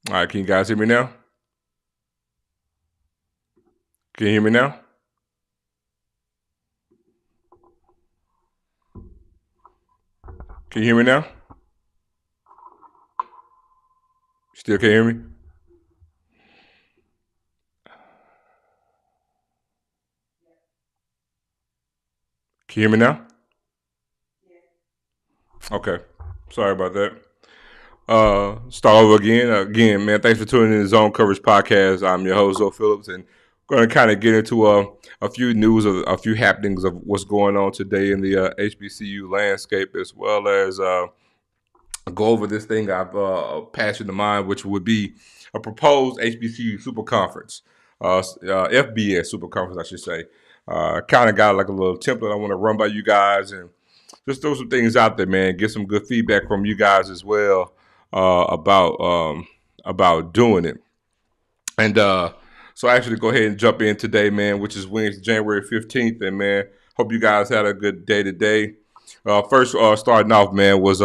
All right, can you guys hear me now? Can you hear me now? Can you hear me now? Still can't hear me? Can you hear me now? Okay. Sorry about that. Start over again. Again, man, thanks for tuning in to Zone Coverage Podcast. I'm your host, Zoe Phillips, and going to kind of get into a few news of a few happenings of what's going on today in the HBCU landscape, as well as go over this thing I've passed in the mind, which would be a proposed HBCU Superconference, FBS Superconference, I should say. Kind of got like a little template I want to run by you guys and just throw some things out there, man. Get some good feedback from you guys as well about doing it. And so I actually go ahead and jump in today, man, which is Wednesday, January 15th. And man, hope you guys had a good day today. First, starting off, man, was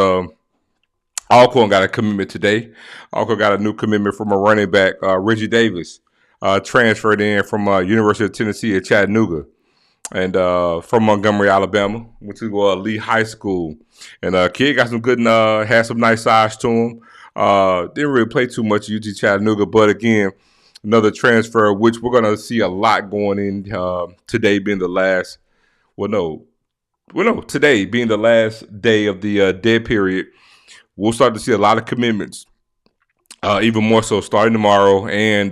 Alcorn got a commitment today. Alcorn got a new commitment from a running back, Reggie Davis, transferred in from University of Tennessee at Chattanooga, and from Montgomery, Alabama. Went to Lee High School, and kid got some good, had some nice size to him. Didn't really play too much at UT Chattanooga, but again, another transfer, which we're gonna see a lot going in today being the last. No, today being the last day of the dead period. We'll start to see a lot of commitments, even more so starting tomorrow and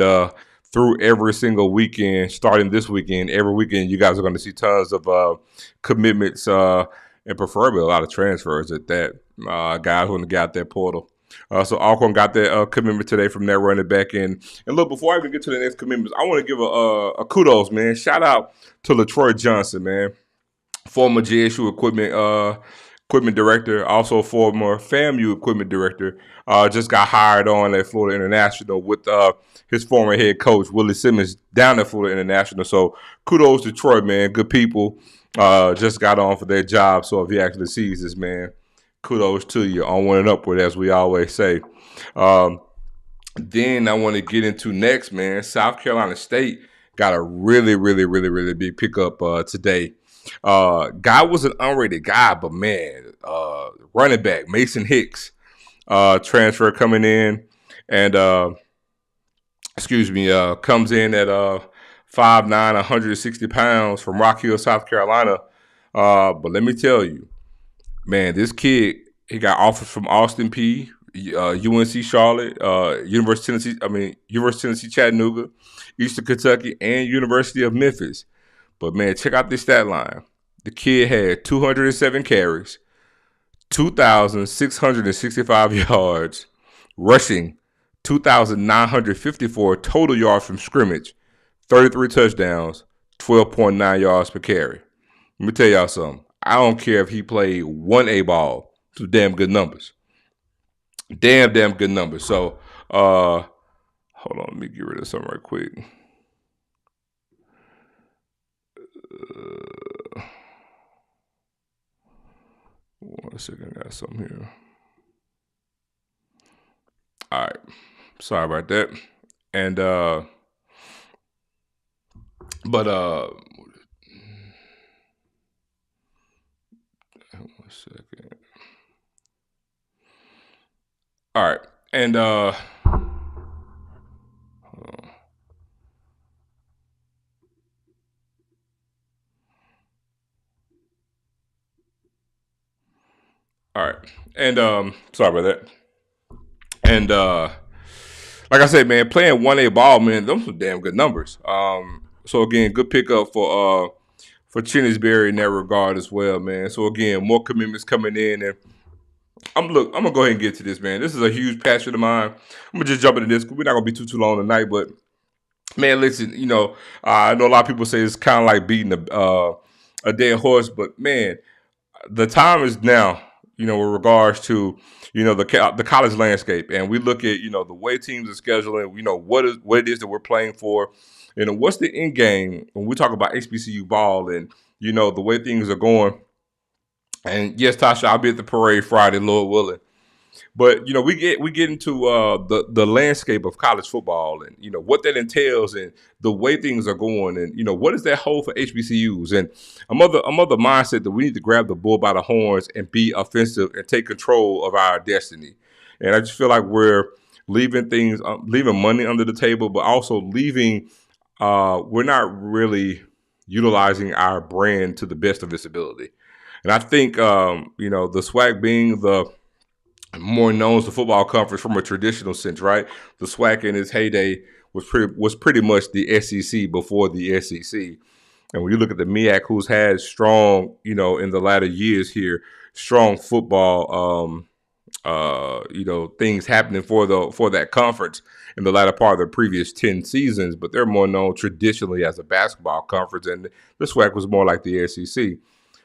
through every single weekend, starting this weekend. Every weekend, you guys are going to see tons of commitments and preferably a lot of transfers at that. Guys want to get out that portal. So Alcorn got that commitment today from that running back. And look, before I even get to the next commitments, I want to give a kudos, man. Shout out to LaTroy Johnson, man, former JSU equipment director, also former FAMU equipment director. Just got hired on at Florida International with his former head coach Willie Simmons down at Florida International. So kudos to Troy, man. Good people. Just got on for their job. So if he actually sees this, man, kudos to you. On one and upward, as we always say. Then I want to get into next, man. South Carolina State got a really, really, really, really big pickup today. Guy was an unrated guy, but man, running back Mason Hicks, transfer coming in, and comes in at 5'9", 160 pounds from Rock Hill, South Carolina. But let me tell you, man, this kid, he got offers from Austin P, UNC Charlotte, University of Tennessee Chattanooga, Eastern Kentucky, and University of Memphis. But man, check out this stat line. The kid had 207 carries, 2,665 yards, rushing 2,954 total yards from scrimmage, 33 touchdowns, 12.9 yards per carry. Let me tell y'all something. I don't care if he played one A ball. Some damn good numbers. Damn good numbers. So, hold on. Let me get rid of something right quick. 1 second, I got something here. All right. Sorry about that. And, but, 1 second. All right. And, hold on. All right. And, sorry about that. And, like I said, man, playing 1A ball, man, those are damn good numbers. So again, good pickup for Chinnisberry in that regard as well, man. So again, more commitments coming in, and I'm gonna go ahead and get to this, man. This is a huge passion of mine. I'm gonna just jump into this because we're not gonna be too long tonight, but man, listen, I know a lot of people say it's kind of like beating a dead horse, but man, the time is now. With regards to the college landscape, and we look at the way teams are scheduling. What it is that we're playing for. What's the end game when we talk about HBCU ball and the way things are going. And yes, Tasha, I'll be at the parade Friday, Lord willing. But we get into the landscape of college football, and what that entails, and the way things are going, and what does that hold for HBCUs. And I'm of the mindset that we need to grab the bull by the horns and be offensive and take control of our destiny. And I just feel like we're leaving money under the table, but also we're not really utilizing our brand to the best of its ability. And I think, the SWAC being the more known as the football conference from a traditional sense, right? The SWAC in its heyday was pretty much the SEC before the SEC. And when you look at the MEAC, who's had strong, in the latter years here, strong football, things happening for that conference in the latter part of the previous 10 seasons, but they're more known traditionally as a basketball conference, and the SWAC was more like the SEC.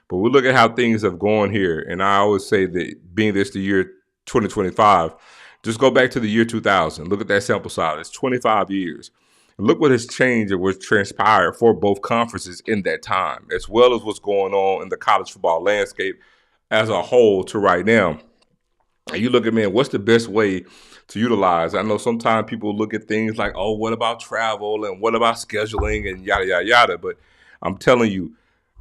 But we look at how things have gone here, and I always say that being this the year 2025, just go back to the year 2000. Look at that sample size. It's 25 years. And look what has changed and what's transpired for both conferences in that time, as well as what's going on in the college football landscape as a whole to right now. And you look at, man, what's the best way to utilize? I know sometimes people look at things like, oh, what about travel and what about scheduling and yada, yada, yada. But I'm telling you,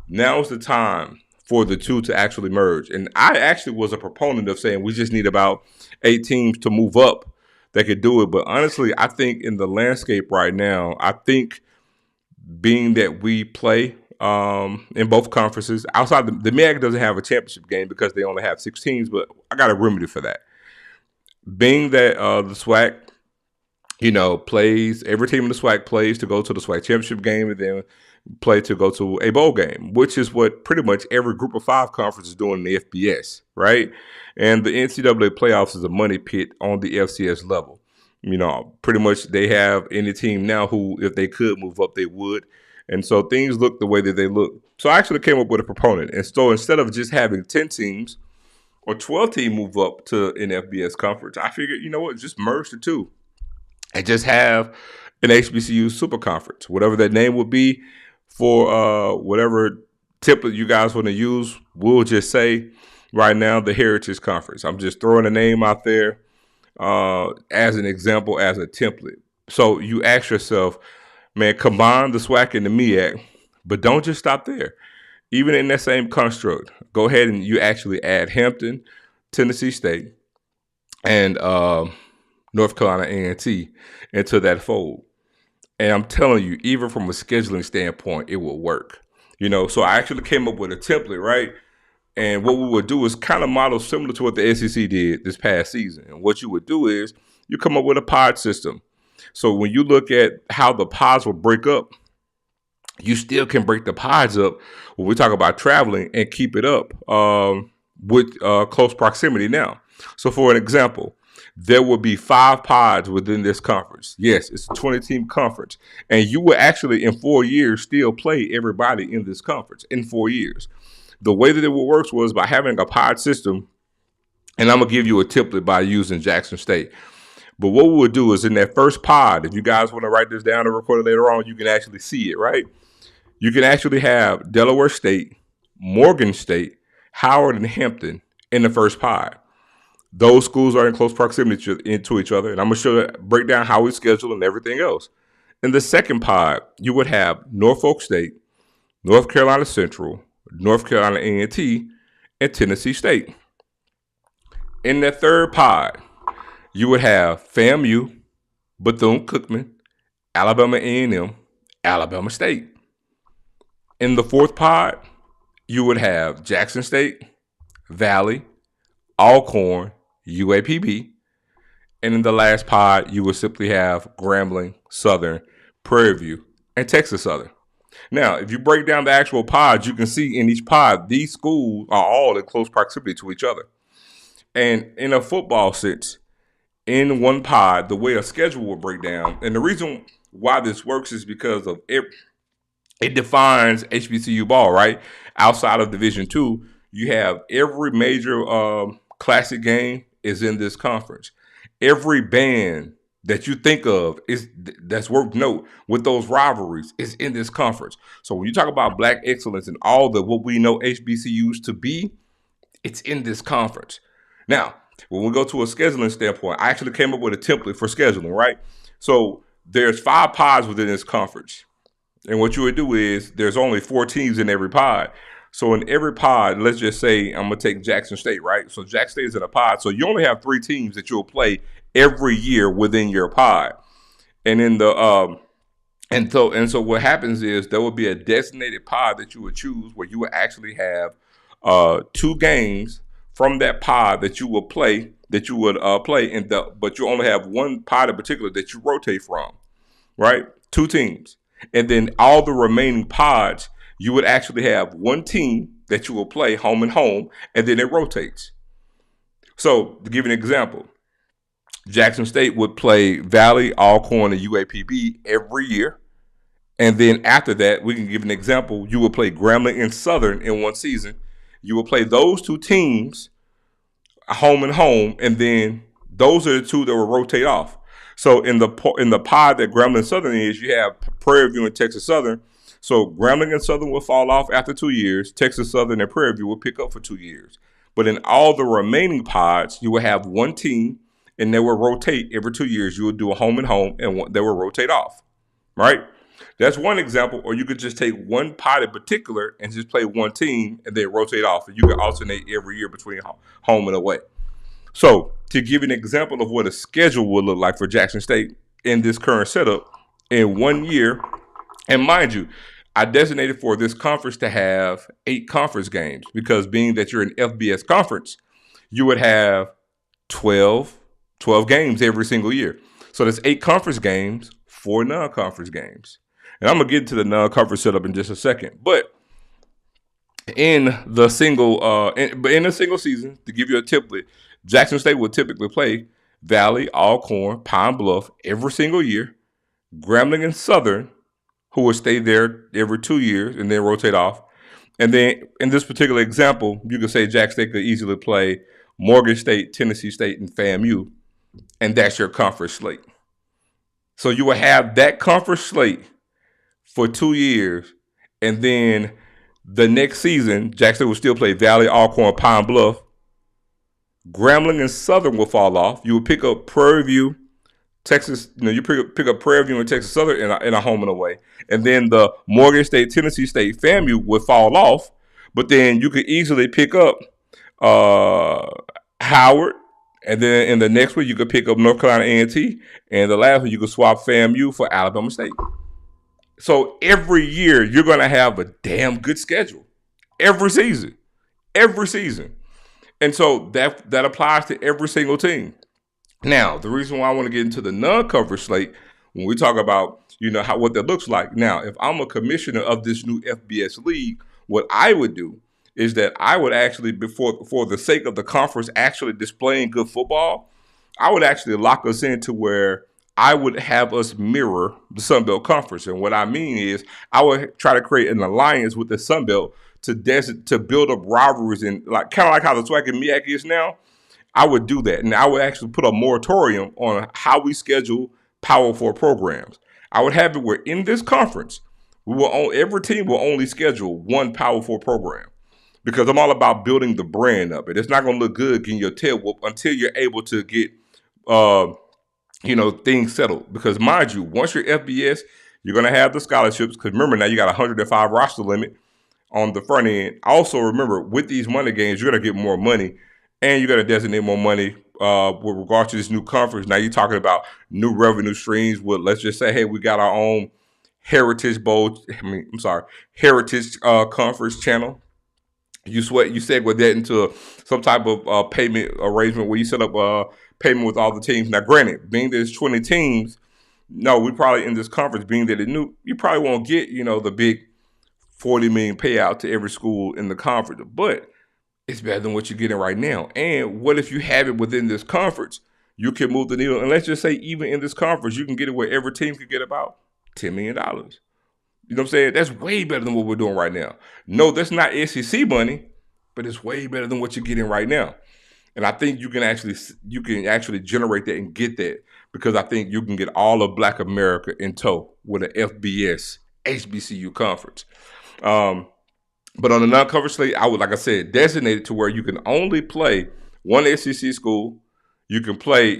now's the time for the two to actually merge. And I actually was a proponent of saying we just need about 8 teams to move up that could do it. But honestly, I think in the landscape right now, I think being that we play in both conferences, outside the MEAC doesn't have a championship game because they only have 6 teams, but I got a remedy for that. Being that the SWAC, plays, every team in the SWAC plays to go to the SWAC championship game and then play to go to a bowl game, which is what pretty much every group of 5 conference is doing in the FBS, right? And the NCAA playoffs is a money pit on the FCS level. Pretty much they have any team now who, if they could move up, they would. And so things look the way that they look. So I actually came up with a proponent. And so instead of just having 10 teams or 12 teams move up to an FBS conference, I figured, just merge the two and just have an HBCU Superconference, whatever that name would be for whatever template you guys want to use. We'll just say right now the Heritage Conference. I'm just throwing a name out there as an example, as a template. So you ask yourself, man, combine the SWAC and the MEAC, but don't just stop there. Even in that same construct, go ahead and you actually add Hampton, Tennessee State, and North Carolina A&T into that fold. And I'm telling you, even from a scheduling standpoint, it will work. So I actually came up with a template, right? And what we would do is kind of model similar to what the SEC did this past season. And what you would do is you come up with a pod system. So when you look at how the pods will break up, you still can break the pods up when we talk about traveling and keep it up with close proximity now. So for an example, there will be 5 pods within this conference. Yes, it's a 20-team conference. And you will actually, in 4 years, still play everybody in this conference in 4 years. The way that it works was by having a pod system, and I'm going to give you a template by using Jackson State. But what we would do is in that first pod, if you guys want to write this down and record it later on, you can actually see it, right? You can actually have Delaware State, Morgan State, Howard, and Hampton in the first pod. Those schools are in close proximity to each other, and I'm going to break down how we schedule and everything else. In the second pod, you would have Norfolk State, North Carolina Central, North Carolina A&T, and Tennessee State. In the third pod, you would have FAMU, Bethune-Cookman, Alabama A&M, Alabama State. In the fourth pod, you would have Jackson State, Valley, Alcorn, UAPB. And in the last pod, you would simply have Grambling, Southern, Prairie View, and Texas Southern. Now, if you break down the actual pods, you can see in each pod, these schools are all in close proximity to each other. And in a football sense, in one pod, the way a schedule will break down, and the reason why this works is because of it defines HBCU ball, right? Outside of Division II, you have every major classic game is in this conference. Every band that you think of that's worth note with those rivalries is in this conference. So when you talk about black excellence and all the what we know HBCUs to be, it's in this conference. Now, When we go to a scheduling standpoint, I actually came up with a template for scheduling, right? So there's 5 pods within this conference. And what you would do is there's only 4 teams in every pod. So in every pod, let's just say I'm going to take Jackson State, right? So Jackson State is in a pod. So you only have 3 teams that you'll play every year within your pod. And in the so what happens is there will be a designated pod that you would choose where you would actually have 2 games from that pod that you will play but you only have one pod in particular that you rotate from, right? 2 teams. And then all the remaining pods, you would actually have one team that you will play home and home, and then it rotates. So to give you an example, Jackson State would play Valley, Alcorn, and UAPB every year. And then after that, we can give an example. You will play Grambling and Southern in one season. You will play those 2 teams home and home, and then those are the 2 that will rotate off. So in the pod that Grambling and Southern is, you have Prairie View and Texas Southern. So Grambling and Southern will fall off after 2 years. Texas Southern and Prairie View will pick up for 2 years. But in all the remaining pods, you will have one team, and they will rotate every 2 years. You will do a home and home, and they will rotate off, right? That's one example. Or you could just take one pod in particular and just play one team, and then rotate off. And you can alternate every year between home and away. So to give you an example of what a schedule would look like for Jackson State in this current setup, in 1 year, and mind you, I designated for this conference to have 8 conference games, because being that you're an FBS conference, you would have 12 games every single year. So there's 8 conference games, 4 non-conference games. And I'm going to get into the non-conference setup in just a second. But in the single season, to give you a template, Jackson State will typically play Valley, Alcorn, Pine Bluff every single year. Grambling and Southern, who will stay there every 2 years and then rotate off. And then in this particular example, you could say Jackson State could easily play Morgan State, Tennessee State, and FAMU. And that's your conference slate. So you will have that conference slate for 2 years. And then the next season, Jackson State will still play Valley, Alcorn, Pine Bluff. Grambling and Southern will fall off. You will pick up Prairie View, Texas. You pick up Prairie View and Texas Southern in a home and away. And then the Morgan State, Tennessee State, FAMU will fall off. But then you could easily pick up Howard. And then in the next one, you could pick up North Carolina A&T. And the last one, you could swap FAMU for Alabama State. So every year, you're going to have a damn good schedule. Every season. And so that applies to every single team. Now, the reason why I want to get into the non-conference slate, when we talk about, what that looks like. Now, if I'm a commissioner of this new FBS league, what I would do is that I would actually, for the sake of the conference actually displaying good football, I would actually lock us into where I would have us mirror the Sun Belt Conference. And what I mean is I would try to create an alliance with the Sun Belt to build up rivalries, and kind of like how the SWAC and MEAC is now. I would do that, and I would actually put a moratorium on how we schedule Power 4 programs. I would have it where in this conference, every team will only schedule one Power 4 program, because I'm all about building the brand up. And it's not going to look good getting your tail whooped until you're able to get things settled. Because mind you, once you're FBS, you're going to have the scholarships. Because remember, now you got a 105 roster limit on the front end. Also, remember, with these money games, you're going to get more money, and you're going to designate more money with regard to this new conference. Now you're talking about new revenue streams. Let's just say, hey, we got our own Heritage Conference channel. You segue that into some type of payment arrangement where you set up payment with all the teams. Now, granted, being there's 20 teams, no, we probably in this conference, being that it's new, you probably won't get, the big $40 million payout to every school in the conference, but it's better than what you're getting right now. And what if you have it within this conference? You can move the needle. And let's just say even in this conference, you can get it where every team could get about $10 million. You know what I'm saying? That's way better than what we're doing right now. No, that's not SEC money, but it's way better than what you're getting right now. And I think you can actually generate that and get that, because I think you can get all of Black America in tow with an FBS HBCU conference. But on the non-conference slate, I would, like I said, designate it to where you can only play one SEC school. You can play,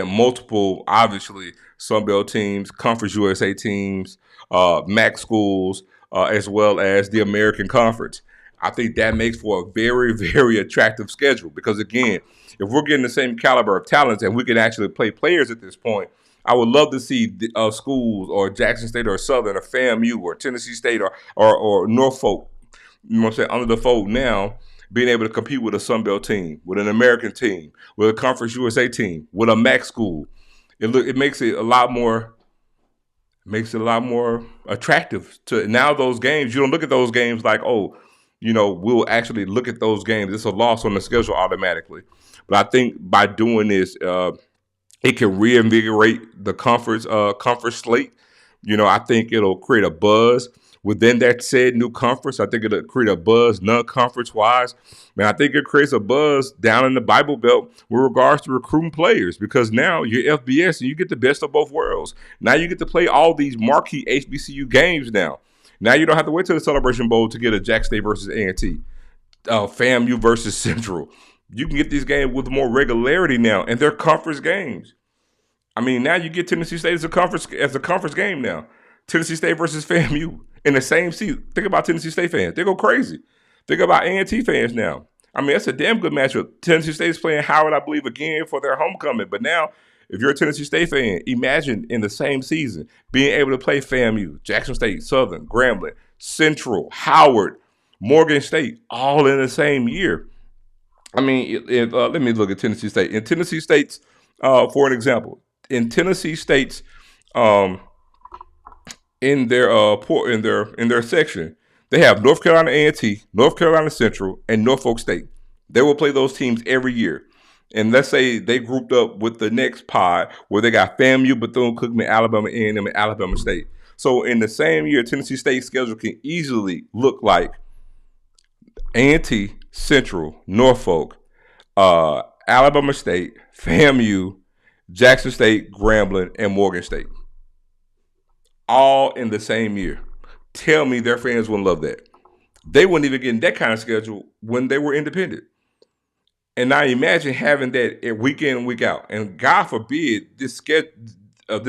multiple, obviously, Sunbelt teams, Conference USA teams, MAC schools, as well as the American Conference. I think that makes for a very, very attractive schedule because, again, if we're getting the same caliber of talents and we can actually play players at this point, I would love to see schools or Jackson State or Southern or FAMU or Tennessee State or Norfolk, under the fold now, being able to compete with a Sun Belt team, with an American team, with a Conference USA team, with a MAC school. It makes it a lot more attractive to now those games. You don't look at those games like, we'll actually look at those games. It's a loss on the schedule automatically. But I think by doing this, it can reinvigorate the conference slate. I think it'll create a buzz within that said new conference. I think it'll create a buzz non-conference wise. Man, I think it creates a buzz down in the Bible Belt with regards to recruiting players because now you're FBS and you get the best of both worlds. Now you get to play all these marquee HBCU games now. Now you don't have to wait till the Celebration Bowl to get a Jack State versus A&T, FAMU versus Central. You can get these games with more regularity now, and they're conference games. I mean, now you get Tennessee State as a conference game now. Tennessee State versus FAMU in the same season. Think about Tennessee State fans; they go crazy. Think about A&T fans now. I mean, that's a damn good matchup. Tennessee State is playing Howard, I believe, again for their homecoming. But now, if you're a Tennessee State fan, imagine in the same season being able to play FAMU, Jackson State, Southern, Grambling, Central, Howard, Morgan State, all in the same year. I mean, let me look at Tennessee State. In Tennessee State's, for an example, in Tennessee State's, in their section, they have North Carolina A&T, North Carolina Central, and Norfolk State. They will play those teams every year. And let's say they grouped up with the next pod where they got FAMU, Bethune-Cookman, Alabama A&M, and Alabama State. So in the same year, Tennessee State's schedule can easily look like A&T, Central, Norfolk, Alabama State, FAMU, Jackson State, Grambling, and Morgan State. All in the same year. Tell me their fans wouldn't love that. They wouldn't even get in that kind of schedule when they were independent. And now imagine having that week in and week out. And God forbid this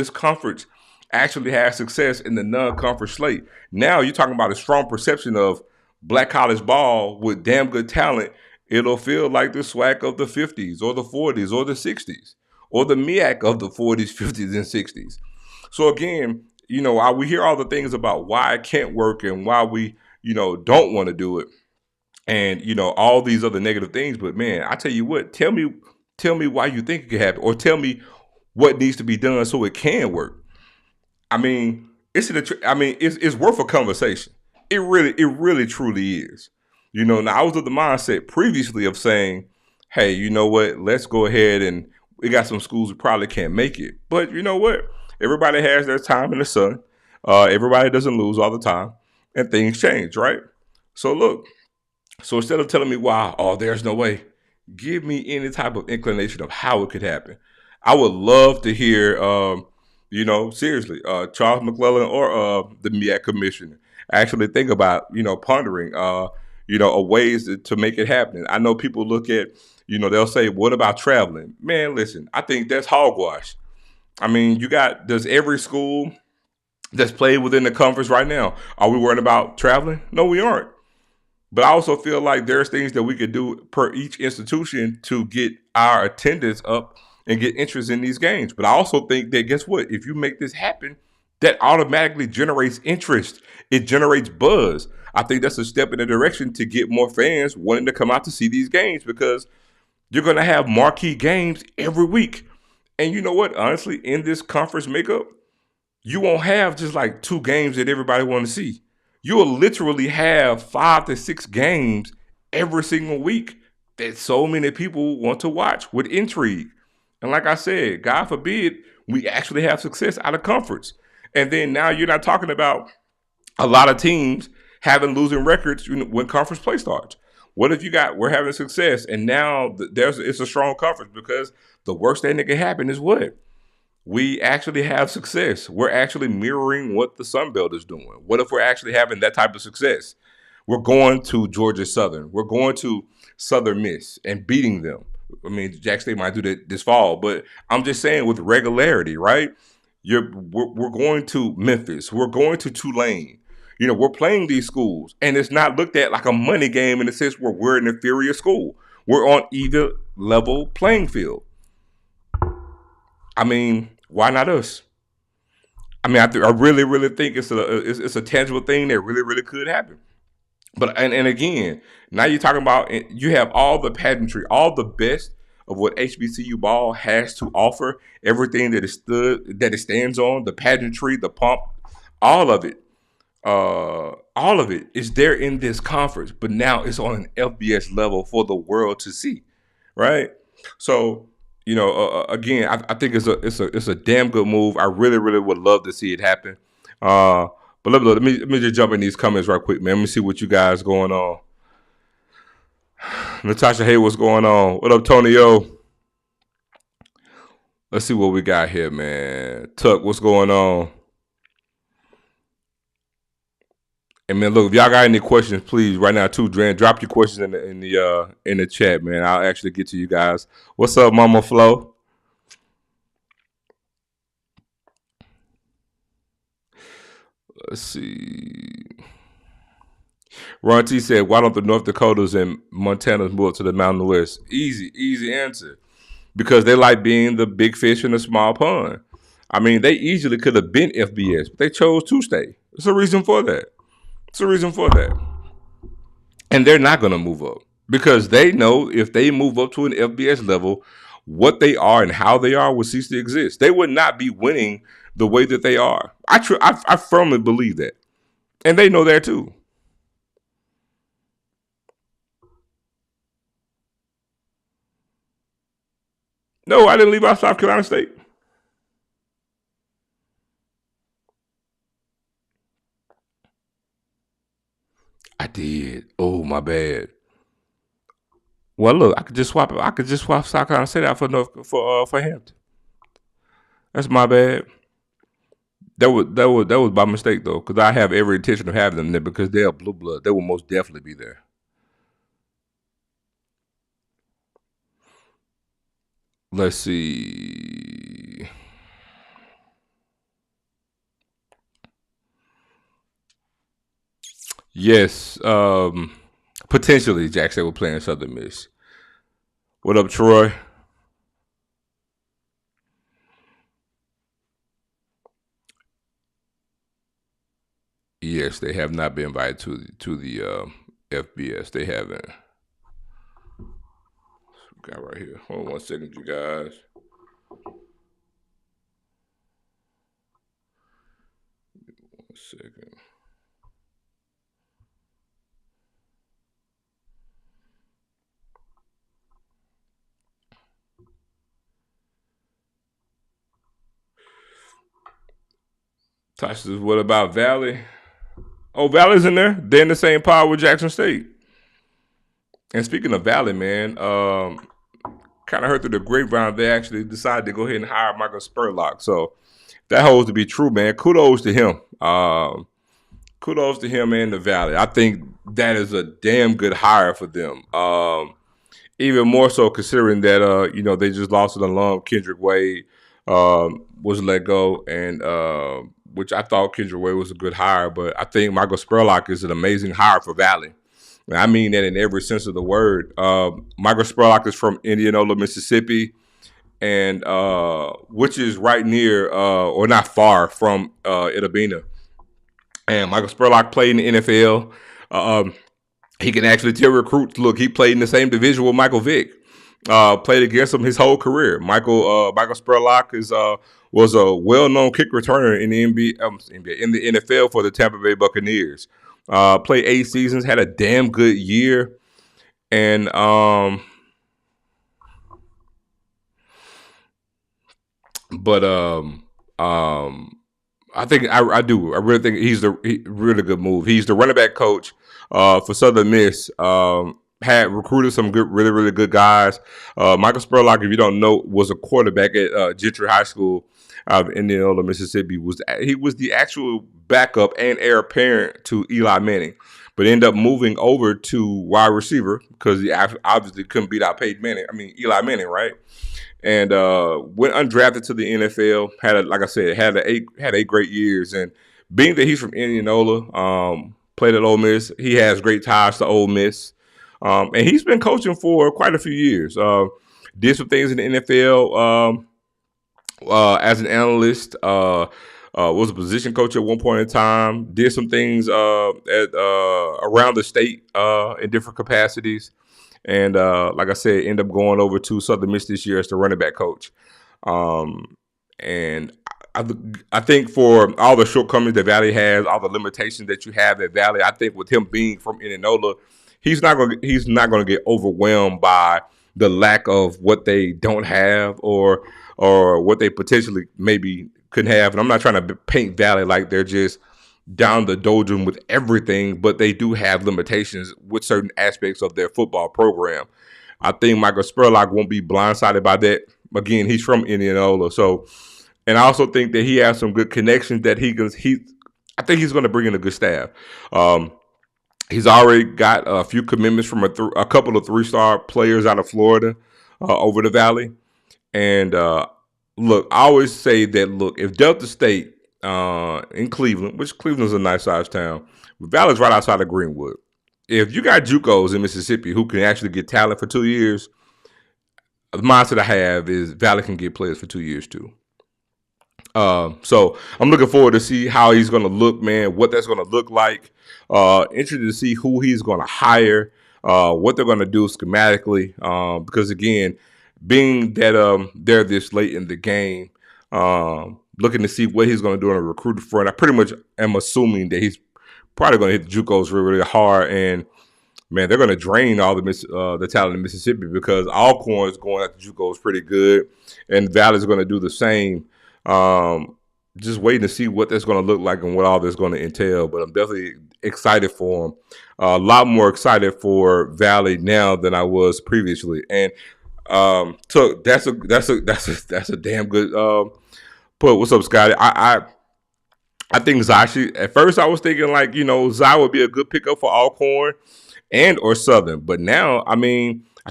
conference actually has success in the non-conference slate. Now you're talking about a strong perception of black college ball with damn good talent. It'll feel like the SWAC of the 50s or the 40s or the 60s or the MEAC of the 40s, 50s, and 60s. So again, we hear all the things about why it can't work and why we, don't want to do it. And, all these other negative things. But, man, I tell you what, tell me why you think it could happen or tell me what needs to be done so it can work. I mean, it's worth a conversation. It really, truly is. Now I was of the mindset previously of saying, hey, you know what, let's go ahead and we got some schools who probably can't make it. But you know what? Everybody has their time in the sun. Everybody doesn't lose all the time. And things change, right? So look. So instead of telling me why, there's no way, give me any type of inclination of how it could happen. I would love to hear, seriously, Charles McClellan or the MEAC commissioner actually think about, pondering, ways to make it happen. I know people look at, they'll say, what about traveling? Man, listen, I think that's hogwash. I mean, does every school that's played within the conference right now, are we worried about traveling? No, we aren't. But I also feel like there's things that we could do per each institution to get our attendance up and get interest in these games. But I also think that, guess what? If you make this happen, that automatically generates interest. It generates buzz. I think that's a step in the direction to get more fans wanting to come out to see these games because you're going to have marquee games every week. And you know what? Honestly, in this conference makeup, you won't have just like 2 games that everybody want to see. You will literally have 5 to 6 games every single week that so many people want to watch with intrigue. And like I said, God forbid we actually have success out of conference. And then now you're not talking about a lot of teams having losing records when conference play starts. What if we're having success and now it's a strong conference because the worst thing that can happen is what? We actually have success. We're actually mirroring what the Sun Belt is doing. What if we're actually having that type of success? We're going to Georgia Southern. We're going to Southern Miss and beating them. I mean, Jack State might do that this fall, but I'm just saying with regularity, right? We're going to Memphis, we're going to Tulane. We're playing these schools, and it's not looked at like a money game in the sense where we're an inferior school. We're on either level playing field. I mean, why not us? I mean, I really, really think it's a tangible thing that really, really could happen. But and again, now you're talking about you have all the pageantry, all the best of what HBCU ball has to offer, everything that it stands on, the pageantry, the pomp, all of it. All of it is there in this conference, but now it's on an FBS level for the world to see, right? So, again, I think it's a damn good move. I really, really would love to see it happen. But let me just jump in these comments right quick, man. Let me see what you guys going on. Natasha, hey, what's going on? What up, Tony O? Let's see what we got here, man. Tuck, what's going on? And man, look, if y'all got any questions, please right now too, Dren, drop your questions in the chat, man. I'll actually get to you guys. What's up, Mama Flo? Let's see. Ron T said, "Why don't the North Dakotas and Montanas move up to the Mountain West?" Easy answer. Because they like being the big fish in a small pond. I mean, they easily could have been FBS, but they chose to stay. There's a reason for that. And they're not going to move up because they know if they move up to an FBS level, what they are and how they are will cease to exist. They would not be winning the way that they are. I firmly believe that. And they know that too. No, I didn't leave out South Carolina State. I did. Oh, my bad. Well, look, I could just swap South Carolina State out for Hampton. That's my bad. That was by mistake though, because I have every intention of having them there because they are blue blood. They will most definitely be there. Let's see. Yes, potentially Jackson will play in Southern Miss. What up, Troy? Yes, they have not been invited to the FBS. They haven't. Got right here. Hold on 1 second, you guys. One second. Tasha says, "What about Valley?" Oh, Valley's in there. They're in the same pod with Jackson State. And speaking of Valley, man, kind of heard through the grapevine they actually decided to go ahead and hire Michael Spurlock. So that holds to be true, man. Kudos to him. Kudos to him and the Valley. I think that is a damn good hire for them. Even more so considering that they just lost an alum, Kendrick Wade, was let go, and which I thought Kendrick Wade was a good hire, but I think Michael Spurlock is an amazing hire for Valley. And I mean that in every sense of the word. Michael Spurlock is from Indianola, Mississippi, and which is right near or not far from Itta Bena. And Michael Spurlock played in the NFL. He can actually tell recruits, look, he played in the same division with Michael Vick. Played against him his whole career. Michael Spurlock was a well-known kick returner in the NBA, in the NFL for the Tampa Bay Buccaneers. Played 8 seasons, had a damn good year, and I think I do. I really think he's really good move. He's the running back coach for Southern Miss. Had recruited some good, really, really good guys. Michael Spurlock, if you don't know, was a quarterback at Gentry High School out of Indianola, Mississippi. He was the actual backup and heir apparent to Eli Manning. but ended up moving over to wide receiver because he obviously couldn't beat out Eli Manning, right? And went undrafted to the NFL. Like I said, had eight great years. And being that he's from Indianola, played at Ole Miss, he has great ties to Ole Miss, and he's been coaching for quite a few years. Did some things in the NFL as an analyst. Was a position coach at one point in time. Did some things around the state in different capacities. And like I said, end up going over to Southern Miss this year as the running back coach. And I think for all the shortcomings that Valley has, all the limitations that you have at Valley, I think with him being from Indianola, he's not going to get overwhelmed by the lack of what they don't have or what they potentially maybe could have. And I'm not trying to paint Valley like they're just down the doldrum with everything, but they do have limitations with certain aspects of their football program. I think Michael Spurlock won't be blindsided by that. Again, he's from Indianola, and I also think that he has some good connections that I think he's going to bring in a good staff. He's already got a few commitments from a couple of 3-star players out of Florida over the Valley. And look, I always say that, if Delta State in Cleveland, which Cleveland's a nice sized town, but Valley's right outside of Greenwood. If you got JUCOs in Mississippi who can actually get talent for 2 years, the mindset I have is Valley can get players for 2 years too. So I'm looking forward to see how he's going to look, man, what that's going to look like. Interested to see who he's going to hire, what they're going to do schematically. Because, again, being that they're this late in the game, looking to see what he's going to do on a recruiting front. I pretty much am assuming that he's probably going to hit the JUCOs really, really hard. And, man, they're going to drain all the talent in Mississippi because Alcorn's going at the JUCOs pretty good, and Valley's going to do the same. Just waiting to see what that's going to look like and what all that's going to entail. But I'm definitely excited for him. A lot more excited for Valley now than I was previously. And so that's a damn good put. What's up, Scotty? I think Zai at first I was thinking Zai would be a good pickup for Alcorn and or Southern, but now I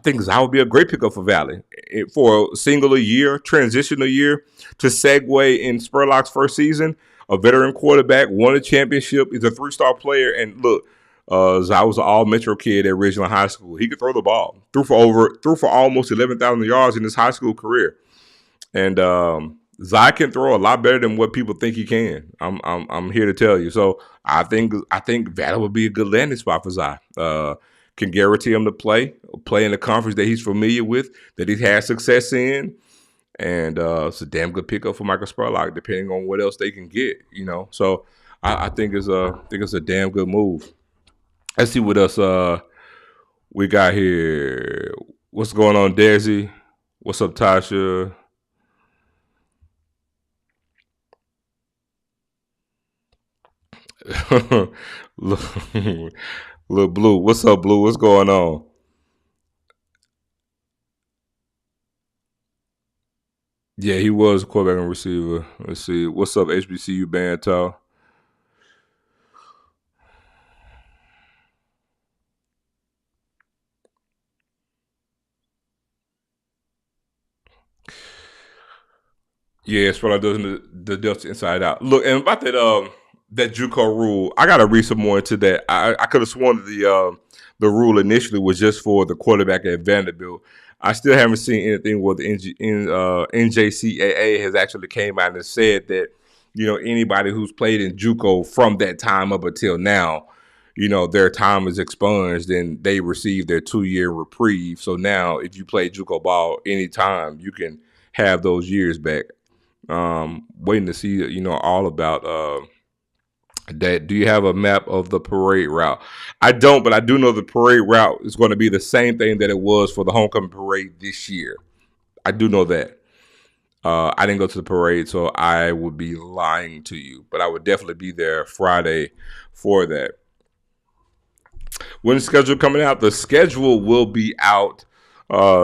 think Zai would be a great pickup for Valley for a year, transitional year to segue in Spurlock's first season. A veteran quarterback, won a championship. He's a 3-star player, and look, Zai was an all-metro kid at Ridgeland High School. He could throw the ball. Threw for almost 11,000 yards in his high school career, and Zai can throw a lot better than what people think he can. I'm here to tell you. So I think Valley would be a good landing spot for Zai. Can guarantee him to play in the conference that he's familiar with, that he's had success in, and it's a damn good pickup for Michael Spurlock, depending on what else they can get. So I think it's a damn good move. Let's see what else we got here. What's going on, Desi? What's up, Tasha? Little Blue. What's up, Blue? What's going on? Yeah, he was a quarterback and receiver. Let's see. What's up, HBCU Bantal? Yeah, it's probably doing the Delta inside out. Look, and about that JUCO rule, I gotta read some more into that. I could have sworn the rule initially was just for the quarterback at Vanderbilt. I still haven't seen anything where the NJCAA has actually came out and said that anybody who's played in JUCO from that time up until now, their time is expunged and they receive their 2-year reprieve. So now, if you play JUCO ball anytime, you can have those years back. Waiting to see all about that. Do you have a map of the parade route? I don't, but I do know the parade route is going to be the same thing that it was for the homecoming parade this year. I do know that. I didn't go to the parade, so I would be lying to you, but I would definitely be there Friday for that. When the schedule coming out? The schedule will be out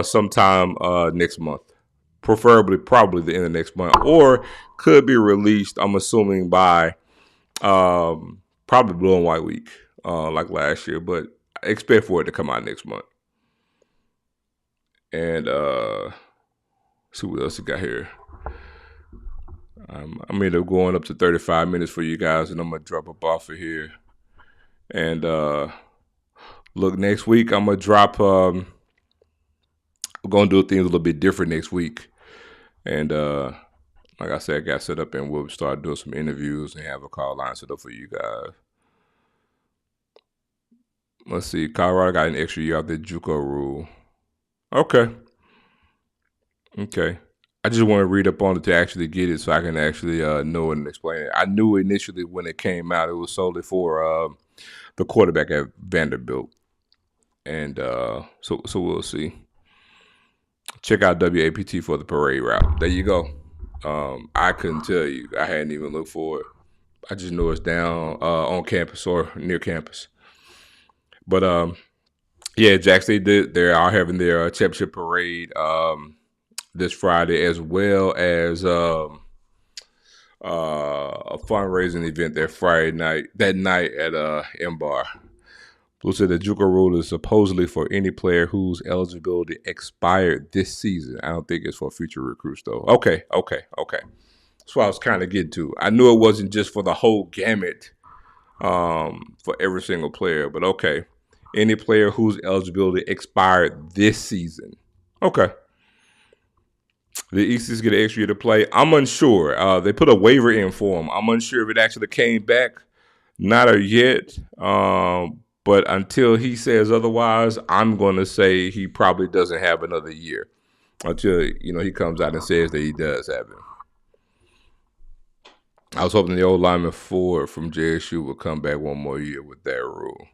sometime next month. Preferably, probably the end of next month, or could be released, I'm assuming, by probably Blue and White Week. like last year, but I expect for it to come out next month. And see what else we got here. I'm ended up going up to 35 minutes for you guys, and I'm gonna drop up off of here. And look, next week I'm gonna drop. We're gonna do things a little bit different next week, and like I said, I got set up and we'll start doing some interviews and have a call line set up for you guys. Let's see, Colorado got an extra year out the JUCO rule. Okay. I just want to read up on it to actually get it so I can actually know it and explain it. I knew initially when it came out, it was solely for the quarterback at Vanderbilt. And so we'll see. Check out WAPT for the parade route. There you go. I couldn't tell you. I hadn't even looked for it. I just know it's down on campus or near campus. But yeah, Jackson, they are having their championship parade this Friday, as well as a fundraising event that night at M-Bar. Blue said the JUCO rule is supposedly for any player whose eligibility expired this season. I don't think it's for future recruits, though. Okay. That's what I was kind of getting to. I knew it wasn't just for the whole gamut for every single player, but okay. Any player whose eligibility expired this season. Okay. The Easties get an extra year to play. I'm unsure. They put a waiver in for him. I'm unsure if it actually came back. Not yet. But until he says otherwise, I'm going to say he probably doesn't have another year until he comes out and says that he does have it. I was hoping the old lineman Ford from JSU would come back one more year with that rule.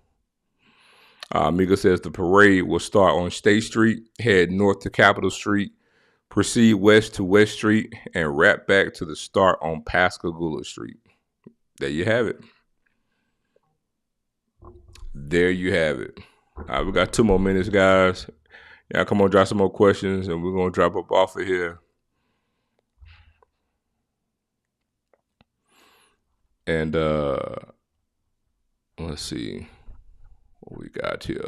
Mika says the parade will start on State Street, head north to Capitol Street, proceed west to West Street, and wrap back to the start on Pascagoula Street. There you have it. There you have it. All right, we got 2 more minutes, guys. Yeah, come on, drop some more questions, and we're going to drop up off of here. And let's see what we got here.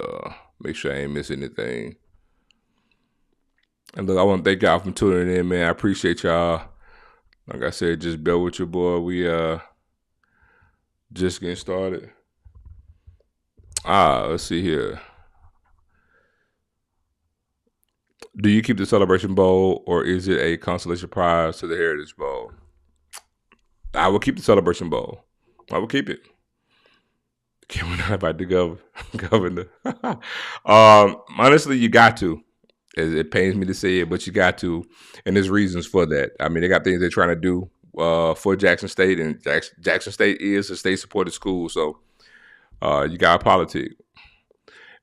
Make sure I ain't miss anything. And look, I want to thank y'all for tuning in, man. I appreciate y'all. Like I said, just bear with your boy. We just getting started. Let's see here. Do you keep the Celebration Bowl, or is it a consolation prize to the Heritage Bowl? I will keep the Celebration Bowl. I will keep it. Can we not invite the governor? Honestly, you got to. It pains me to say it, but you got to. And there's reasons for that. I mean, they got things they're trying to do for Jackson State, and Jackson State is a state-supported school, so you got politics.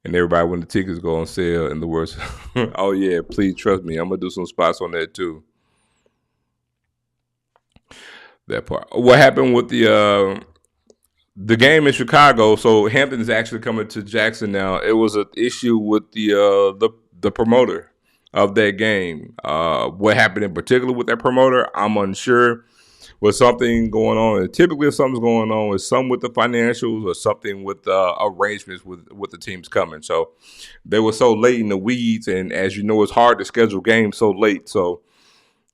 And everybody, when the tickets go on sale, in the worst, oh yeah, please trust me, I'm gonna do some spots on that too. That part. What happened with the game in Chicago? So Hampton is actually coming to Jackson now. It was an issue with the promoter of that game. What happened in particular with that promoter, I'm unsure. Was something going on? And typically, if something's going on, it's something with the financials or something with arrangements with the teams coming. So they were so late in the weeds, and as you know, it's hard to schedule games so late. So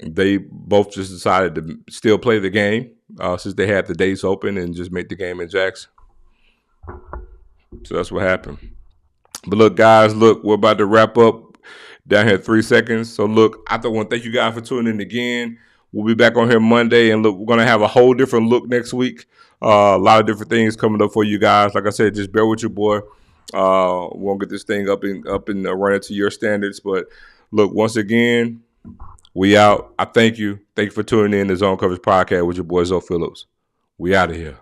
they both just decided to still play the game since they had the dates open and just make the game in Jackson. So that's what happened. But look, guys, we're about to wrap up down here 3 seconds. So look, I want to thank you guys for tuning in again. We'll be back on here Monday, and look, we're going to have a whole different look next week. A lot of different things coming up for you guys. Like I said, just bear with your boy. We won't get this thing up and running to your standards. But look, once again, we out. I thank you. Thank you for tuning in to Zone Coverage Podcast with your boy Zoe Phillips. We out of here.